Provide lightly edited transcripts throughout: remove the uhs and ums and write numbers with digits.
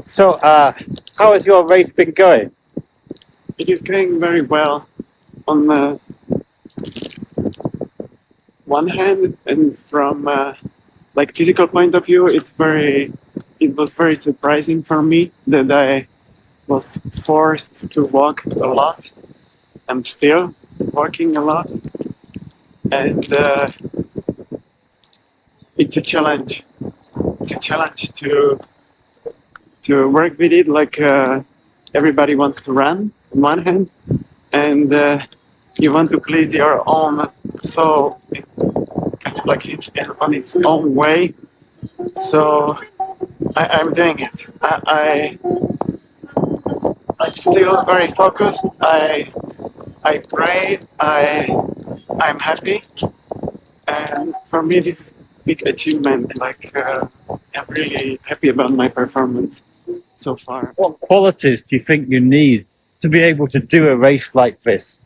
So, how has your race been going? It is going very well on one hand, and from like physical point of view, it was very surprising for me that I was forced to walk a lot. I'm still walking a lot, and it's a challenge. It's a challenge to work with it. Like everybody wants to run on one hand, and you want to please your own soul, kind of like on its own way. So I'm doing it. I'm still very focused. I pray. I'm happy, and for me this is a big achievement. Like I'm really happy about my performance so far. What qualities do you think you need to be able to do a race like this?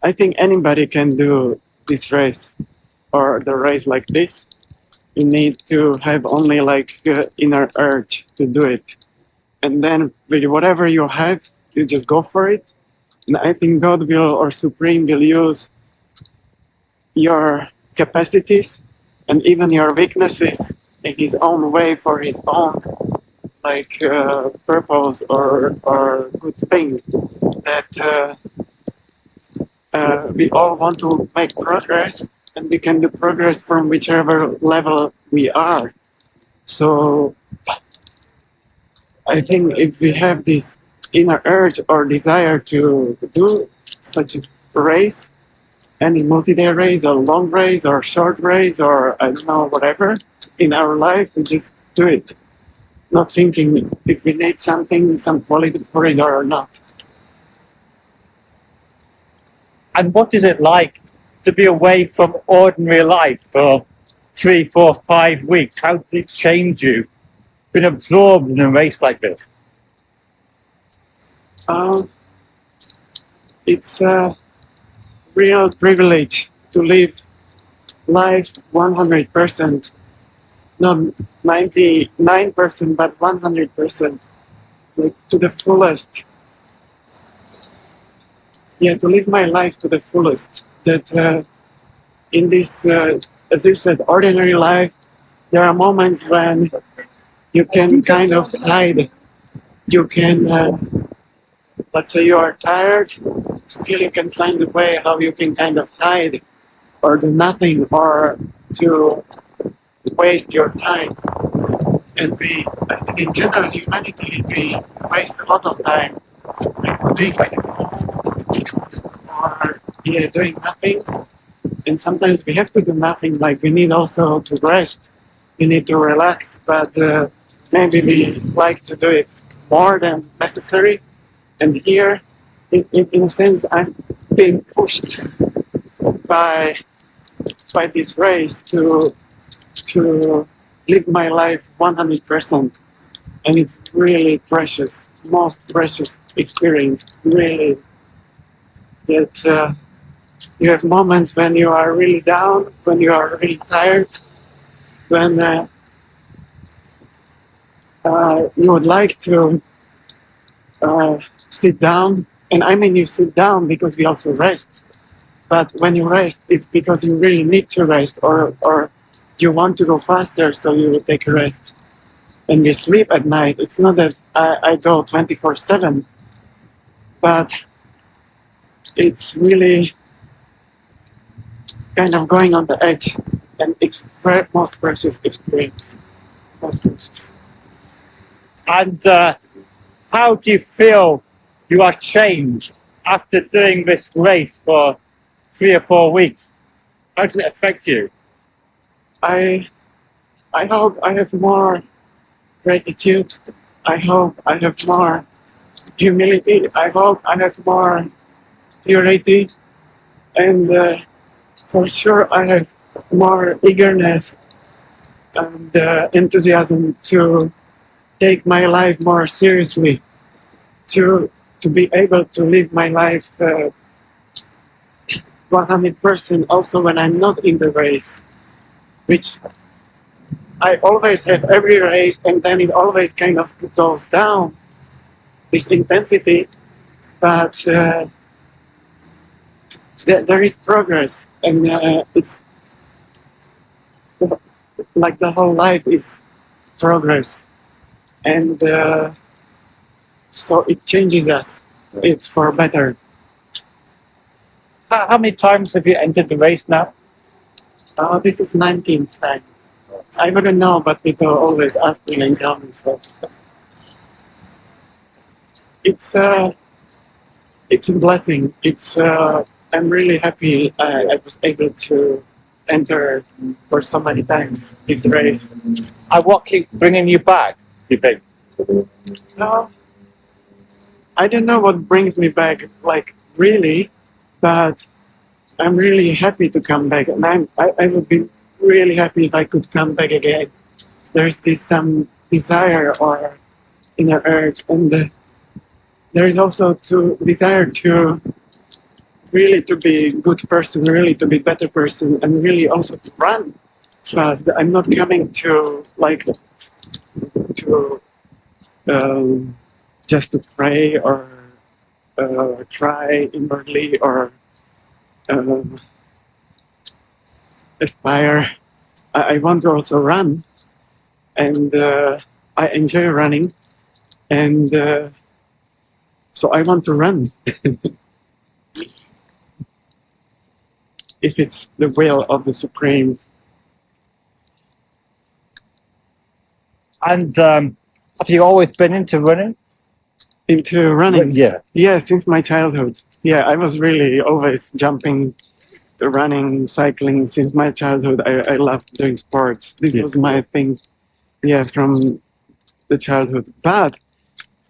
I think anybody can do this race or the race like this. You need to have only like inner urge to do it, and then with whatever you have, you just go for it. And I think God will or Supreme will use your capacities and even your weaknesses in His own way for His own like purpose or good thing that we all want to make progress, and we can do progress from whichever level we are. So I think if we have this inner urge or desire to do such a race, any multi-day race or long race or short race or I don't know, whatever in our life, we just do it. Not thinking if we need something, some quality for it or not. And what is it like to be away from ordinary life for 3, 4, 5 weeks? How did it change you? Been absorbed in a race like this? It's a real privilege to live life 100%, not 99%, but 100%, like to the fullest. Yeah, to live my life to the fullest. That in this, as you said, ordinary life, there are moments when you can kind of hide. You can, let's say you are tired, still you can find a way how you can kind of hide or do nothing or to waste your time. And I think in general, humanity, we waste a lot of time doing or doing nothing. And sometimes we have to do nothing, like we need also to rest, we need to relax, but maybe we like to do it more than necessary. And here, in a sense, I'm being pushed by this race to live my life 100%. And it's really precious, most precious experience, really, that you have moments when you are really down, when you are really tired, when you would like to sit down. And I mean, you sit down because we also rest. But when you rest, it's because you really need to rest, or you want to go faster, so you will take a rest. And we sleep at night. It's not that I go 24/7, but it's really kind of going on the edge, and it's very most precious experience, most precious. And how do you feel you are changed after doing this race for 3 or 4 weeks? How does it affect you? I hope I have more gratitude. I hope I have more humility. I hope I have more purity, and for sure I have more eagerness and enthusiasm to take my life more seriously, to be able to live my life 100% also when I'm not in the race. which I always have every race, and then it always kind of goes down, this intensity, but there is progress, and it's like the whole life is progress, and so it changes us, it for better. How many times have you entered the race now? This is 19th time. I wouldn't know, but people always ask me and tell me, so it's a blessing. I'm really happy I was able to enter for so many times this race. And what keeps bringing you back, do you think? I don't know what brings me back, like really, but I'm really happy to come back, and I would be really happy if I could come back again. There's this desire or inner urge, and there is also desire to really to be a good person, really to be a better person, and really also to run fast. I'm not coming to just to pray or try inwardly or aspire. I want to also run, and I enjoy running, and so I want to run. If it's the will of the Supreme. And have you always been into running? Into running? Yeah. Yeah, since my childhood. Yeah, I was really always jumping, running, cycling. Since my childhood, I loved doing sports. This was my thing, yeah, from the childhood. But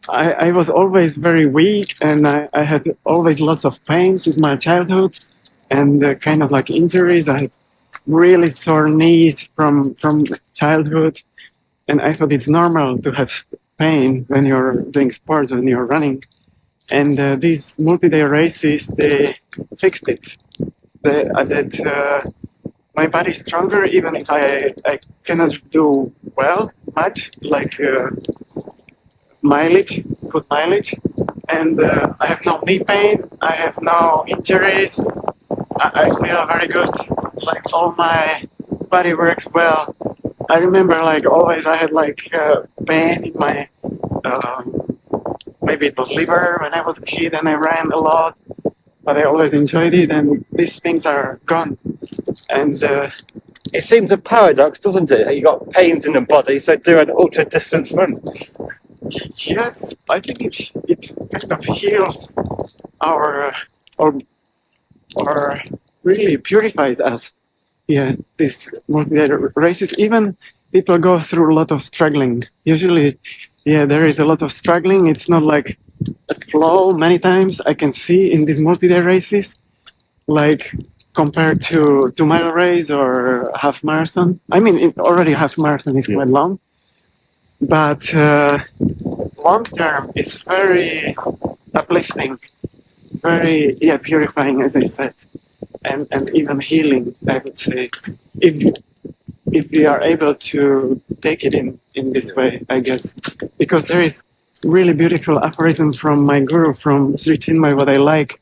I was always very weak, and I had always lots of pain since my childhood, and kind of like injuries. I had really sore knees from childhood, and I thought it's normal to have pain when you're doing sports, when you're running. And these multi-day races, they fixed it. That my body's stronger, even if I cannot do much, like good mileage, and I have no knee pain, I have no injuries, I feel very good, like all my body works well. I remember like always I had like pain in my, maybe it was liver when I was a kid and I ran a lot, but I always enjoyed it, and these things are gone. And it seems a paradox, doesn't it? You got pains in the body, so do an ultra distance run. Yes, I think it kind of heals our or really purifies us. Yeah, these multi-day races, even people go through a lot of struggling. Usually, yeah, there is a lot of struggling. It's not like a flow. Many times I can see in these multi-day races, like compared to 2-mile race or half marathon. I mean, already half marathon is quite long, but long term is very uplifting, very purifying, as I said, and even healing, I would say, if we are able to take it in this way, I guess, because there is really beautiful aphorism from my guru, from Sri Chinmoy, what I like.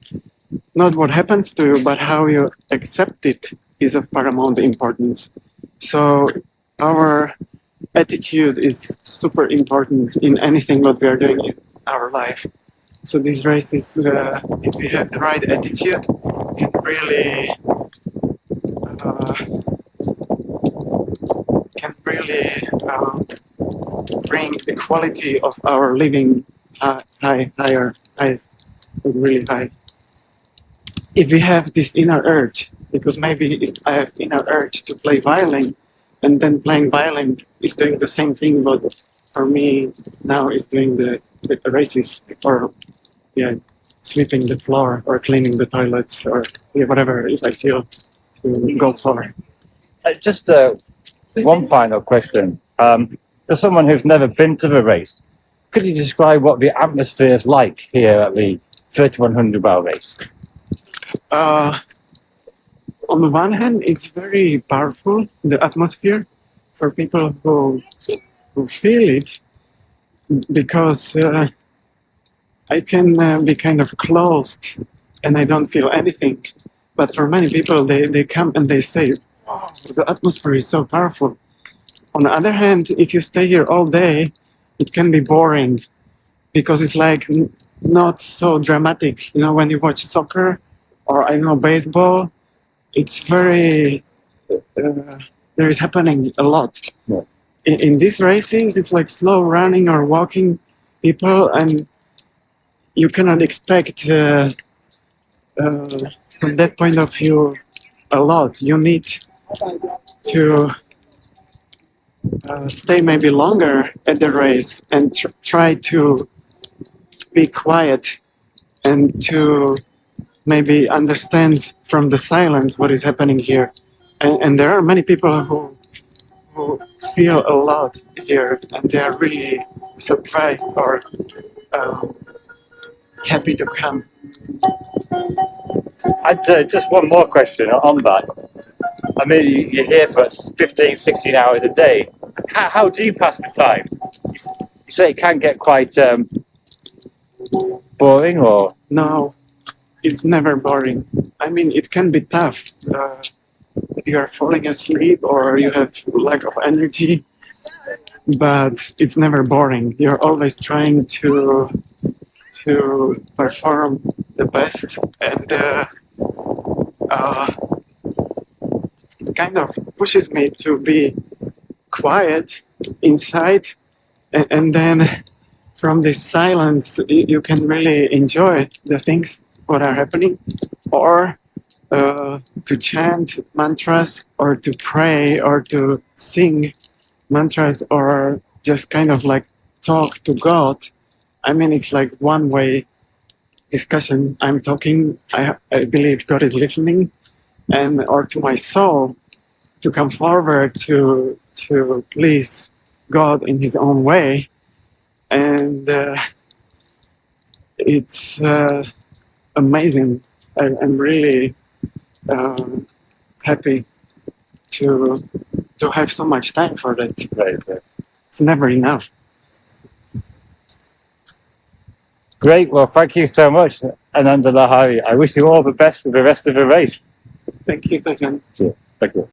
Not what happens to you, but how you accept it is of paramount importance. So our attitude is super important in anything what we are doing in our life. So these races, if we have the right attitude, can really bring the quality of our living highest, is really high. If we have this inner urge, because maybe if I have inner urge to play violin, and then playing violin is doing the same thing what for me now is doing the races, or sweeping the floor or cleaning the toilets, or whatever if I feel to go for. Just one final question. For someone who's never been to the race, could you describe what the atmosphere is like here at the 3100 mile race? on the one hand, it's very powerful, the atmosphere, for people who feel it, because I can be kind of closed and I don't feel anything. But for many people, they come and they say, "Wow, the atmosphere is so powerful." On the other hand, if you stay here all day, it can be boring because it's like not so dramatic. You know, when you watch soccer or I know baseball, it's very there is happening a lot. Yeah. In these races, it's like slow running or walking people, and you cannot expect from that point of view a lot. You need to stay maybe longer at the race and try to be quiet and to maybe understand from the silence what is happening here. And there are many people who feel a lot here, and they are really surprised or happy to come. And just one more question on that. I mean, you're here for 15, 16 hours a day. How do you pass the time? You say it can get quite boring, or No, it's never boring. I mean, it can be tough. If you are falling asleep or you have lack of energy, but it's never boring. You're always trying to perform the best, and it kind of pushes me to be quiet inside, and then from this silence you can really enjoy the things what are happening, or to chant mantras, or to pray, or to sing mantras, or just kind of like talk to God. I mean, it's like one-way discussion. I'm talking, I believe God is listening, and or to my soul to come forward to please God in His own way, and it's amazing. I'm really happy to have so much time for that. right. It's never enough. Great. Well, thank you so much, Ananda Lahari. I wish you all the best for the rest of the race. Thank you, Tajan. Thank you.